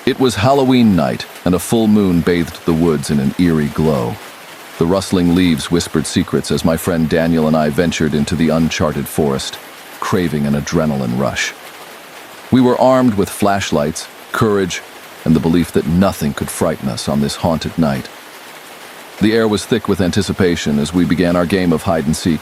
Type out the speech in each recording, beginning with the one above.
It was Halloween night, and a full moon bathed the woods in an eerie glow. The rustling leaves whispered secrets as my friend Daniel and I ventured into the uncharted forest, craving an adrenaline rush. We were armed with flashlights, courage, and the belief that nothing could frighten us on this haunted night. The air was thick with anticipation as we began our game of hide-and-seek.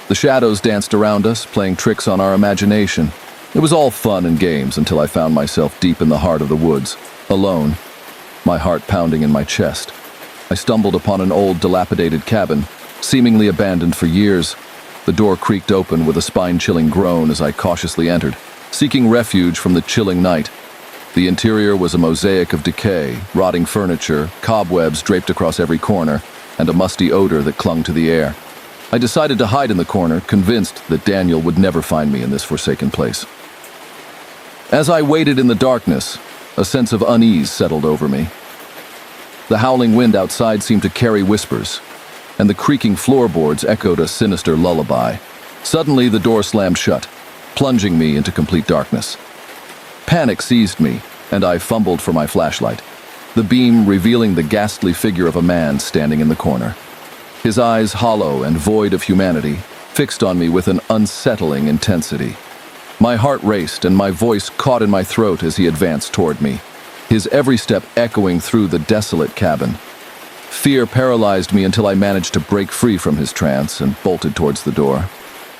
The shadows danced around us, playing tricks on our imagination. It was all fun and games until I found myself deep in the heart of the woods, alone, my heart pounding in my chest. I stumbled upon an old, dilapidated cabin, seemingly abandoned for years. The door creaked open with a spine-chilling groan as I cautiously entered, seeking refuge from the chilling night. The interior was a mosaic of decay, rotting furniture, cobwebs draped across every corner, and a musty odor that clung to the air. I decided to hide in the corner, convinced that Daniel would never find me in this forsaken place. As I waited in the darkness, a sense of unease settled over me. The howling wind outside seemed to carry whispers, and the creaking floorboards echoed a sinister lullaby. Suddenly, the door slammed shut, plunging me into complete darkness. Panic seized me, and I fumbled for my flashlight, the beam revealing the ghastly figure of a man standing in the corner. His eyes, hollow and void of humanity, fixed on me with an unsettling intensity. My heart raced and my voice caught in my throat as he advanced toward me, his every step echoing through the desolate cabin. Fear paralyzed me until I managed to break free from his trance and bolted towards the door.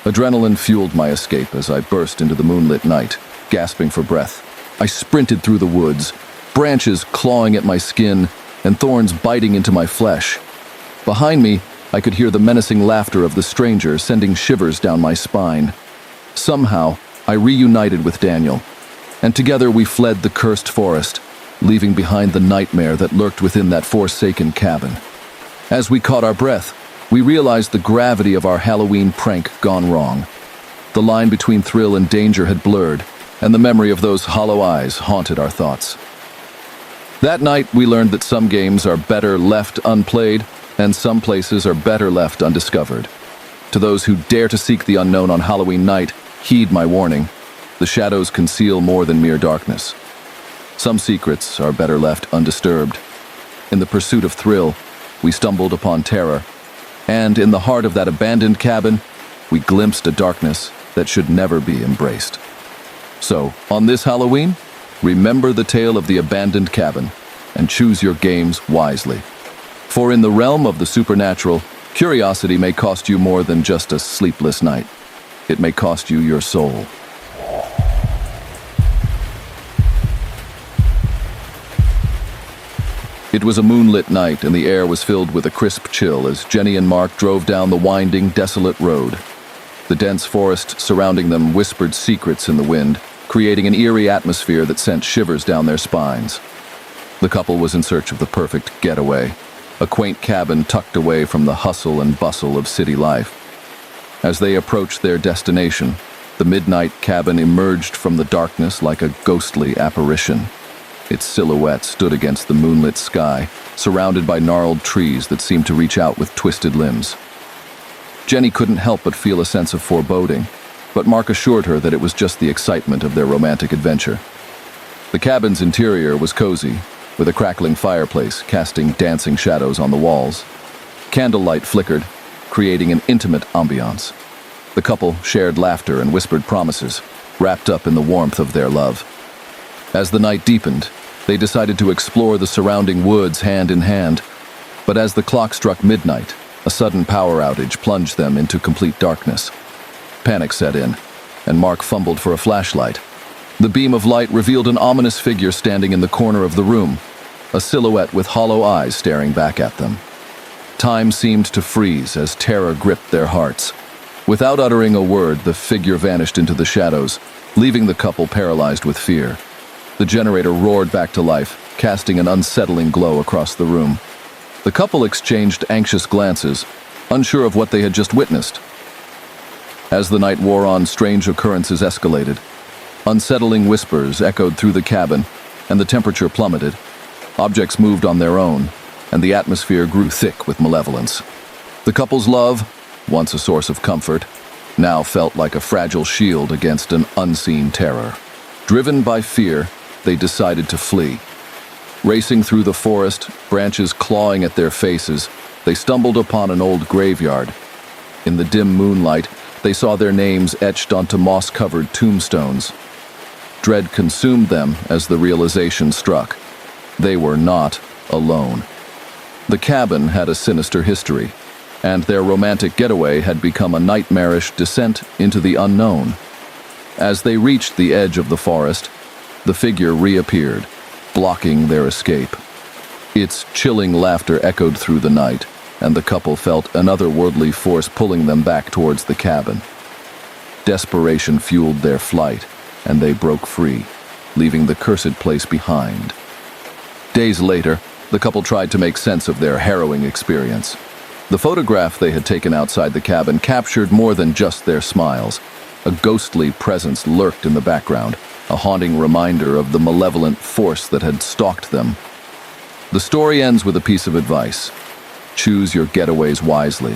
Adrenaline fueled my escape as I burst into the moonlit night, gasping for breath. I sprinted through the woods, branches clawing at my skin and thorns biting into my flesh. Behind me, I could hear the menacing laughter of the stranger sending shivers down my spine. Somehow, I reunited with Daniel, and together we fled the cursed forest, leaving behind the nightmare that lurked within that forsaken cabin. As we caught our breath, we realized the gravity of our Halloween prank gone wrong. The line between thrill and danger had blurred, and the memory of those hollow eyes haunted our thoughts. That night, we learned that some games are better left unplayed, and some places are better left undiscovered. To those who dare to seek the unknown on Halloween night, heed my warning. The shadows conceal more than mere darkness. Some secrets are better left undisturbed. In the pursuit of thrill, we stumbled upon terror, and in the heart of that abandoned cabin, we glimpsed a darkness that should never be embraced. So, on this Halloween, remember the tale of the abandoned cabin and choose your games wisely. For in the realm of the supernatural, curiosity may cost you more than just a sleepless night. It may cost you your soul. It was a moonlit night, and the air was filled with a crisp chill as Jenny and Mark drove down the winding, desolate road. The dense forest surrounding them whispered secrets in the wind, creating an eerie atmosphere that sent shivers down their spines. The couple was in search of the perfect getaway, a quaint cabin tucked away from the hustle and bustle of city life. As they approached their destination, the midnight cabin emerged from the darkness like a ghostly apparition. Its silhouette stood against the moonlit sky, surrounded by gnarled trees that seemed to reach out with twisted limbs. Jenny couldn't help but feel a sense of foreboding, but Mark assured her that it was just the excitement of their romantic adventure. The cabin's interior was cozy, with a crackling fireplace casting dancing shadows on the walls. Candlelight flickered, creating an intimate ambiance. The couple shared laughter and whispered promises, wrapped up in the warmth of their love. As the night deepened, they decided to explore the surrounding woods hand in hand, but as the clock struck midnight, a sudden power outage plunged them into complete darkness. Panic set in, and Mark fumbled for a flashlight. The beam of light revealed an ominous figure standing in the corner of the room, a silhouette with hollow eyes staring back at them. Time seemed to freeze as terror gripped their hearts. Without uttering a word, the figure vanished into the shadows, leaving the couple paralyzed with fear. The generator roared back to life, casting an unsettling glow across the room. The couple exchanged anxious glances, unsure of what they had just witnessed. As the night wore on, strange occurrences escalated. Unsettling whispers echoed through the cabin, and the temperature plummeted. Objects moved on their own, and the atmosphere grew thick with malevolence. The couple's love, once a source of comfort, now felt like a fragile shield against an unseen terror. Driven by fear, they decided to flee. Racing through the forest, branches clawing at their faces, they stumbled upon an old graveyard. In the dim moonlight, they saw their names etched onto moss-covered tombstones. Dread consumed them as the realization struck. They were not alone. The cabin had a sinister history, and their romantic getaway had become a nightmarish descent into the unknown. As they reached the edge of the forest, the figure reappeared, blocking their escape. Its chilling laughter echoed through the night, and the couple felt an otherworldly force pulling them back towards the cabin. Desperation fueled their flight, and they broke free, leaving the cursed place behind. Days later, the couple tried to make sense of their harrowing experience. The photograph they had taken outside the cabin captured more than just their smiles. A ghostly presence lurked in the background, a haunting reminder of the malevolent force that had stalked them. The story ends with a piece of advice. Choose your getaways wisely,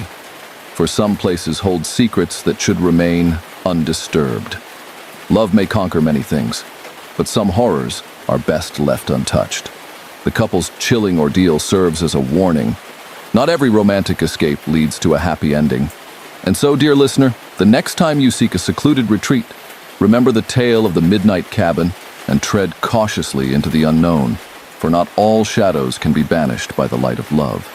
for some places hold secrets that should remain undisturbed. Love may conquer many things, but some horrors are best left untouched. The couple's chilling ordeal serves as a warning. Not every romantic escape leads to a happy ending. And so, dear listener, the next time you seek a secluded retreat, remember the tale of the midnight cabin and tread cautiously into the unknown, for not all shadows can be banished by the light of love.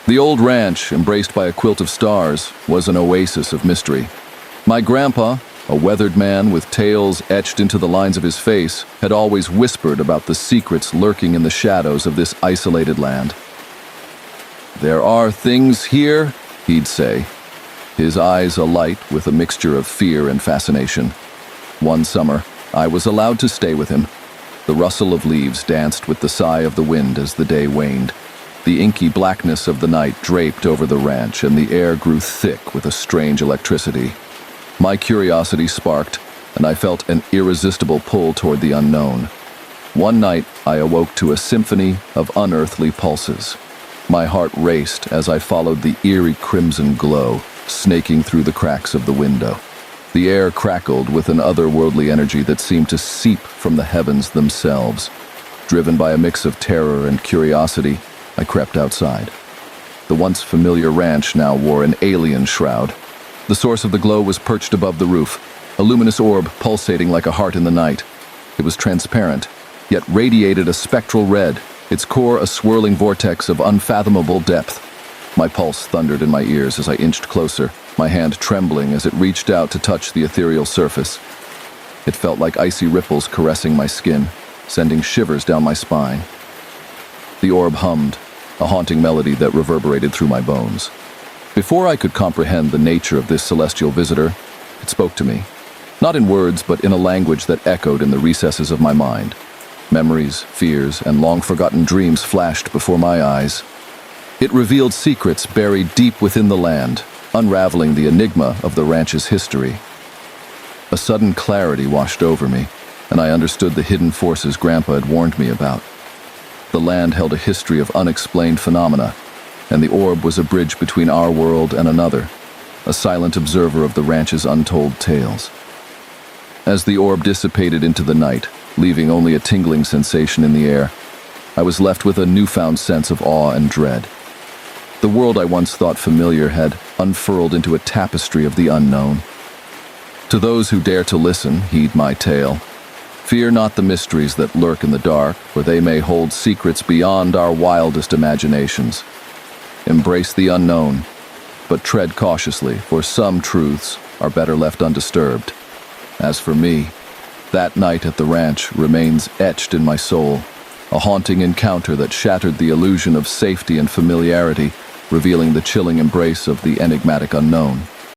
The old ranch, embraced by a quilt of stars, was an oasis of mystery. My grandpa, a weathered man with tales etched into the lines of his face, had always whispered about the secrets lurking in the shadows of this isolated land. "There are things here," he'd say, his eyes alight with a mixture of fear and fascination. One summer, I was allowed to stay with him. The rustle of leaves danced with the sigh of the wind as the day waned. The inky blackness of the night draped over the ranch, and the air grew thick with a strange electricity. My curiosity sparked, and I felt an irresistible pull toward the unknown. One night, I awoke to a symphony of unearthly pulses. My heart raced as I followed the eerie crimson glow, snaking through the cracks of the window. The air crackled with an otherworldly energy that seemed to seep from the heavens themselves. Driven by a mix of terror and curiosity, I crept outside. The once familiar ranch now wore an alien shroud. The source of the glow was perched above the roof, a luminous orb pulsating like a heart in the night. It was transparent, yet radiated a spectral red, its core a swirling vortex of unfathomable depth. My pulse thundered in my ears as I inched closer, my hand trembling as it reached out to touch the ethereal surface. It felt like icy ripples caressing my skin, sending shivers down my spine. The orb hummed, a haunting melody that reverberated through my bones. Before I could comprehend the nature of this celestial visitor, it spoke to me, not in words but in a language that echoed in the recesses of my mind. Memories, fears, and long-forgotten dreams flashed before my eyes. It revealed secrets buried deep within the land, unraveling the enigma of the ranch's history. A sudden clarity washed over me, and I understood the hidden forces Grandpa had warned me about. The land held a history of unexplained phenomena, and the orb was a bridge between our world and another, a silent observer of the ranch's untold tales. As the orb dissipated into the night, leaving only a tingling sensation in the air, I was left with a newfound sense of awe and dread. The world I once thought familiar had unfurled into a tapestry of the unknown. To those who dare to listen, heed my tale. Fear not the mysteries that lurk in the dark, for they may hold secrets beyond our wildest imaginations. Embrace the unknown, but tread cautiously, for some truths are better left undisturbed. As for me, that night at the ranch remains etched in my soul, a haunting encounter that shattered the illusion of safety and familiarity, revealing the chilling embrace of the enigmatic unknown.